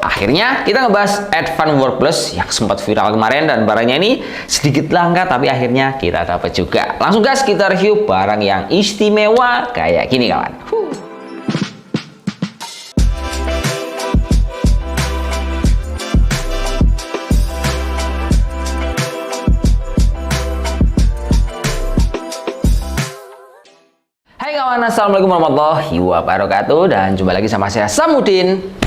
akhirnya kita ngebahas Advan Work Plus yang sempat viral kemarin dan barangnya ini sedikit langka tapi akhirnya kita dapat juga. Langsung gas kita review barang yang istimewa kayak gini kawan. Hai kawan, assalamualaikum warahmatullahi wabarakatuh dan jumpa lagi sama saya Samudin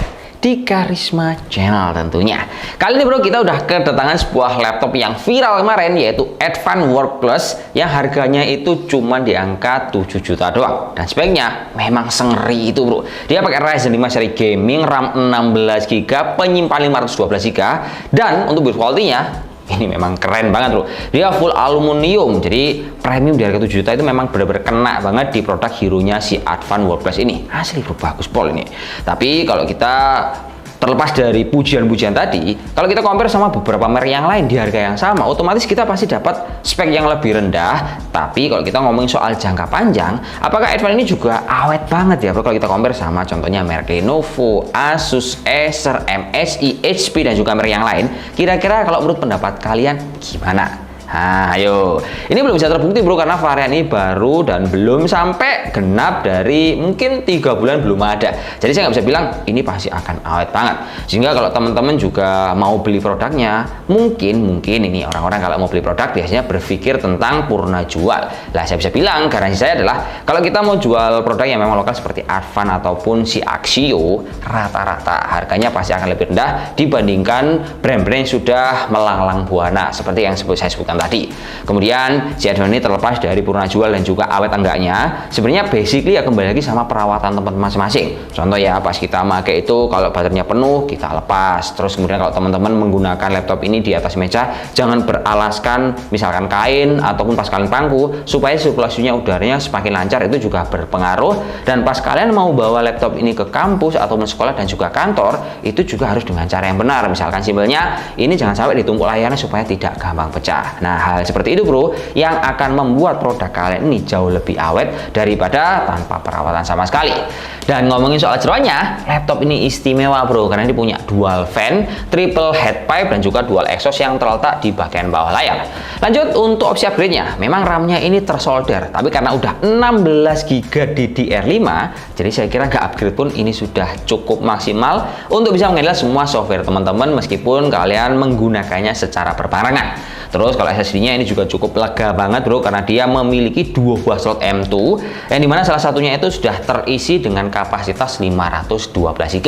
di Karisma Channel tentunya. Kali ini bro kita udah kedatangan sebuah laptop yang viral kemarin yaitu Advan Work Plus yang harganya itu cuma di angka 7 juta doang dan speknya memang sengeri itu bro. Dia pakai Ryzen 5 seri gaming, RAM 16GB, penyimpan 512GB dan untuk build quality-nya ini memang keren banget bro. Dia full aluminium, jadi premium di harga 7 juta itu memang benar-benar kena banget di produk hero-nya si Advan Work Plus ini. Asli bro, bagus pol ini. Tapi kalau kita terlepas dari pujian-pujian tadi, kalau kita compare sama beberapa merek yang lain di harga yang sama, otomatis kita pasti dapat spek yang lebih rendah. Tapi kalau kita ngomongin soal jangka panjang, apakah Advan ini juga awet banget ya bro? Kalau kita compare sama contohnya merek Lenovo, Asus, Acer, MSI, HP dan juga merek yang lain, kira-kira kalau menurut pendapat kalian gimana? Nah, ayo. Ini belum bisa terbukti bro karena varian ini baru dan belum sampai genap dari mungkin 3 bulan belum ada. Jadi saya nggak bisa bilang ini pasti akan awet banget. Sehingga kalau teman-teman juga mau beli produknya, mungkin ini orang-orang kalau mau beli produk biasanya berpikir tentang purna jual. Lah saya bisa bilang garansi saya adalah kalau kita mau jual produk yang memang lokal seperti Advan ataupun si Axio, rata-rata harganya pasti akan lebih rendah dibandingkan brand-brand yang sudah melanglang buana seperti yang saya sebutkan tadi. Kemudian si Advan ini terlepas dari purna jual dan juga awet enggaknya, sebenarnya basically ya kembali lagi sama perawatan tempat masing-masing. Contoh ya pas kita pakai itu kalau baterainya penuh kita lepas. Terus kemudian kalau teman-teman menggunakan laptop ini di atas meja jangan beralaskan misalkan kain ataupun pas kalian pangku supaya sirkulasinya udaranya semakin lancar, itu juga berpengaruh. Dan pas kalian mau bawa laptop ini ke kampus ataupun sekolah dan juga kantor, itu juga harus dengan cara yang benar. Misalkan simpelnya ini jangan sampai ditumpuk layarnya supaya tidak gampang pecah. Nah, hal seperti itu bro yang akan membuat produk kalian ini jauh lebih awet daripada tanpa perawatan sama sekali. Dan ngomongin soal jeroannya, laptop ini istimewa bro karena ini punya dual fan, triple head pipe dan juga dual exhaust yang terletak di bagian bawah layar. Lanjut untuk opsi upgrade-nya, memang RAM-nya ini tersolder, tapi karena udah 16GB DDR5, jadi saya kira nggak upgrade pun ini sudah cukup maksimal untuk bisa menghandle semua software teman-teman meskipun kalian menggunakannya secara berbarengan. Terus kalau SSD-nya ini juga cukup lega banget bro karena dia memiliki 2 buah slot M2 yang dimana salah satunya itu sudah terisi dengan kapasitas 512GB.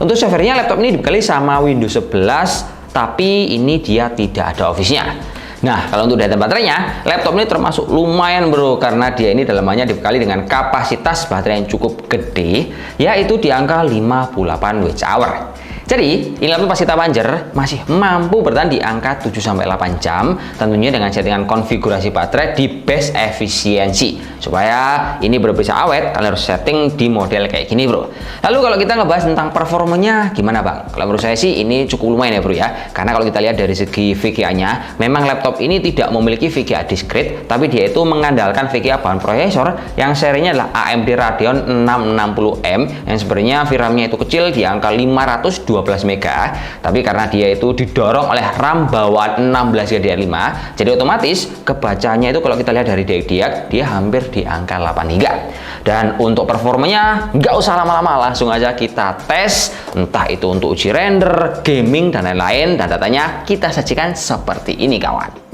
Untuk softwarenya laptop ini dibekali sama Windows 11 tapi ini dia tidak ada Office-nya. Nah, kalau untuk daya baterainya, laptop ini termasuk lumayan bro karena dia ini dalamannya dibekali dengan kapasitas baterai yang cukup gede yaitu di angka 58 Wh. Jadi, ini laptop pas kita panjer masih mampu bertahan di angka 7-8 jam tentunya dengan settingan konfigurasi baterai di best efisiensi. Supaya ini bisa awet, kalian harus setting di model kayak gini bro. Lalu kalau kita ngebahas tentang performanya gimana bang? Kalau menurut saya sih ini cukup lumayan ya bro ya. Karena kalau kita lihat dari segi VGA-nya, memang laptop ini tidak memiliki VGA discrete, tapi dia itu mengandalkan VGA bahan prosesor yang serinya adalah AMD Radeon 660M yang sebenarnya VRAM-nya itu kecil di angka 512 MB, tapi karena dia itu didorong oleh RAM bawaan 16 DDR5, jadi otomatis kebacanya itu kalau kita lihat dari diag dia hampir di angka 8 GB. Dan untuk performanya nggak usah lama-lama, langsung aja kita tes, entah itu untuk uji render, gaming dan lain-lain, dan datanya kita sajikan seperti ini kawan.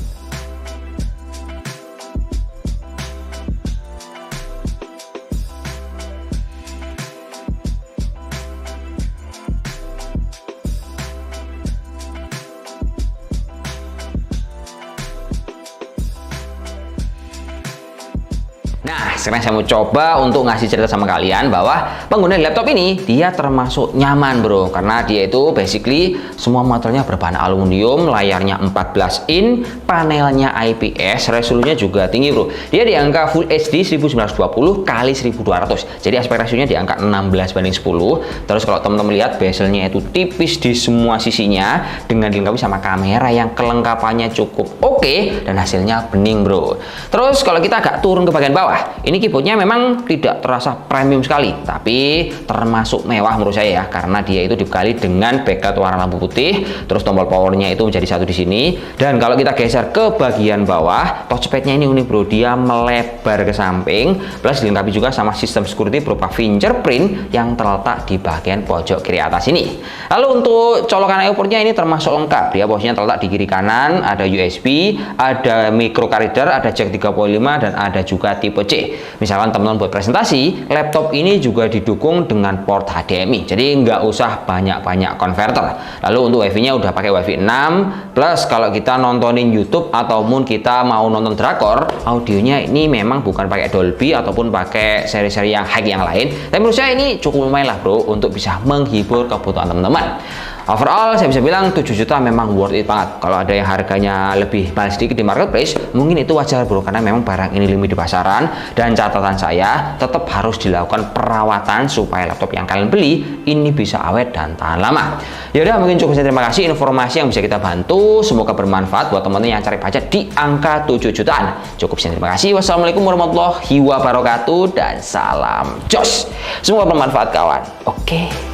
Nah, sekarang saya mau coba untuk ngasih cerita sama kalian bahwa pengguna laptop ini dia termasuk nyaman bro karena dia itu basically semua materialnya berbahan aluminium, layarnya 14 in, panelnya IPS, resolusinya juga tinggi bro. Dia di angka Full HD 1920 x 1200. Jadi aspek rasionya di angka 16:10. Terus kalau teman-teman lihat bezelnya itu tipis di semua sisinya dengan dilengkapi sama kamera yang kelengkapannya cukup oke dan hasilnya bening bro. Terus kalau kita agak turun ke bagian bawah, ini Ini keyboardnya memang tidak terasa premium sekali, tapi termasuk mewah menurut saya ya, karena dia itu dibekali dengan backlight warna lampu putih, terus tombol powernya itu menjadi satu di sini. Dan kalau kita geser ke bagian bawah, touchpadnya ini unik bro, dia melebar ke samping, plus dilengkapi juga sama sistem security berupa fingerprint yang terletak di bagian pojok kiri atas ini. Lalu untuk colokan IO portnya ini termasuk lengkap, dia posisinya terletak di kiri kanan, ada USB, ada micro card reader, ada jack 3.5 dan ada juga tipe C. Misalkan teman-teman buat presentasi, laptop ini juga didukung dengan port HDMI, jadi nggak usah banyak-banyak konverter. Lalu untuk WiFi-nya udah pakai WiFi 6, plus kalau kita nontonin YouTube ataupun kita mau nonton drakor, audionya ini memang bukan pakai Dolby ataupun pakai seri-seri yang high yang lain, tapi menurut saya ini cukup lumayan lah bro untuk bisa menghibur kebutuhan teman-teman. Overall saya bisa bilang 7 juta memang worth it banget. Kalau ada yang harganya lebih mahal sedikit di marketplace, mungkin itu wajar bro, karena memang barang ini limit di pasaran. Dan catatan saya, tetap harus dilakukan perawatan supaya laptop yang kalian beli ini bisa awet dan tahan lama. Yaudah, mungkin cukup. Terima kasih informasi yang bisa kita bantu, semoga bermanfaat buat teman-teman yang cari budget di angka 7 jutaan. Cukup sekian, terima kasih. Wassalamualaikum warahmatullahi wabarakatuh dan salam jos. Semoga bermanfaat kawan. Oke.